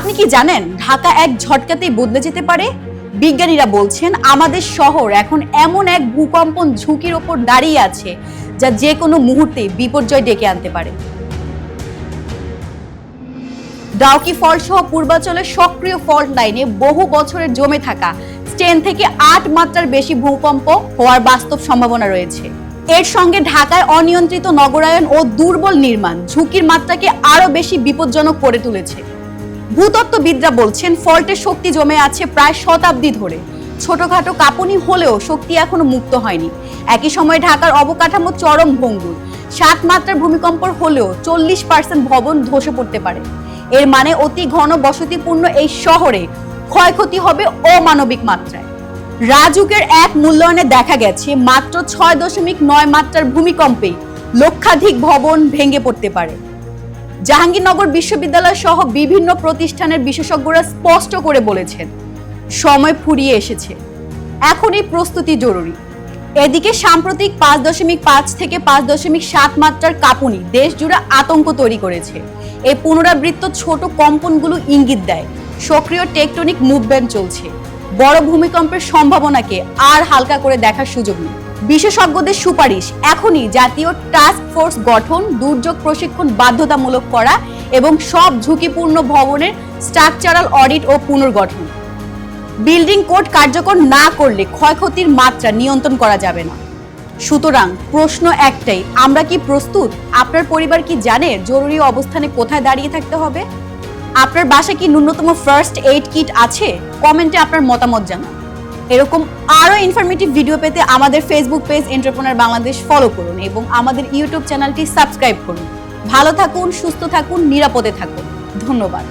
আপনি কি জানেন ঢাকা এক ঝটকাতেই বদলে যেতে পারে? বিজ্ঞানীরা বলছেন আমাদের শহর এখন এমন এক ভূকম্পন ঝুঁকির ওপর দাঁড়িয়ে আছে যা যে কোনো মুহূর্তে বিপর্যয় ডেকে আনতে পারে। ডাউকি ফল্ট সহ পূর্বাঞ্চলের সক্রিয় ফল্ট লাইনে বহু বছরের জমে থাকা 10 থেকে 8 মাত্রার বেশি ভূকম্প হওয়ার বাস্তব সম্ভাবনা রয়েছে। এর সঙ্গে ঢাকায় অনিয়ন্ত্রিত নগরায়ন ও দুর্বল নির্মাণ ঝুঁকির মাত্রাকে আরো বেশি বিপজ্জনক করে তুলেছে। ভূতত্ত্ববিদরা বলছেন ফল্টের শক্তি জমে আছে প্রায় শতাব্দী ধরে। ছোটখাটো কাঁপুনি হলেও শক্তি এখনো মুক্ত হয়নি। একই সময়ে ঢাকার অবকাঠামো চরম ভঙ্গুর। 7 মাত্রার ভূমিকম্প হলেও 40% ভবন ধসে পড়তে পারে। এর মানে অতি ঘন বসতিপূর্ণ এই শহরে ক্ষয়ক্ষতি হবে অমানবিক মাত্রায়। রাজউকের এক মূল্যায়নে দেখা গেছে মাত্র 6.9 মাত্রার ভূমিকম্পেই লক্ষাধিক ভবন ভেঙে পড়তে পারে। জাহাঙ্গীরনগর বিশ্ববিদ্যালয় সহ বিভিন্ন প্রতিষ্ঠানের বিশেষজ্ঞরা স্পষ্ট করে বলেছেন সময় ফুরিয়ে এসেছে, এখন এই প্রস্তুতি জরুরি। এদিকে সাম্প্রতিক 5.5 থেকে 5.7 মাত্রার কাঁপুনি দেশ জুড়ে আতঙ্ক তৈরি করেছে। এই পুনরাবৃত্ত ছোট কম্পনগুলো ইঙ্গিত দেয় সক্রিয় টেকটনিক মুভমেন্ট চলছে। বড় ভূমিকম্পের সম্ভাবনাকে আর হালকা করে দেখার সুযোগ নেই। বিশেষজ্ঞদের সুপারিশ এখনই জাতীয় টাস্ক ফোর্স গঠন, দুর্যোগ প্রশিক্ষণ বাধ্যতামূলক করা এবং সব ঝুঁকিপূর্ণ ভবনের স্ট্রাকচারাল অডিট ও পুনর্গঠন। বিল্ডিং কোড কার্যকর না করলে ক্ষয়ক্ষতির মাত্রা নিয়ন্ত্রণ করা যাবে না। সুতরাং প্রশ্ন একটাই, আমরা কি প্রস্তুত? আপনার পরিবার কি জানে জরুরি অবস্থানে কোথায় দাঁড়িয়ে থাকতে হবে? আপনার বাসায় কি ন্যূনতম ফার্স্ট এইড কিট আছে? কমেন্টে আপনার মতামত জানান। এরকম আরো ইনফরমেটিভ ভিডিও পেতে আমাদের Facebook page entrepreneur Bangladesh follow করুন এবং আমাদের ইউটিউব চ্যানেলটি সাবস্ক্রাইব করুন। ভালো থাকুন, সুস্থ থাকুন, নিরাপদে থাকুন। ধন্যবাদ।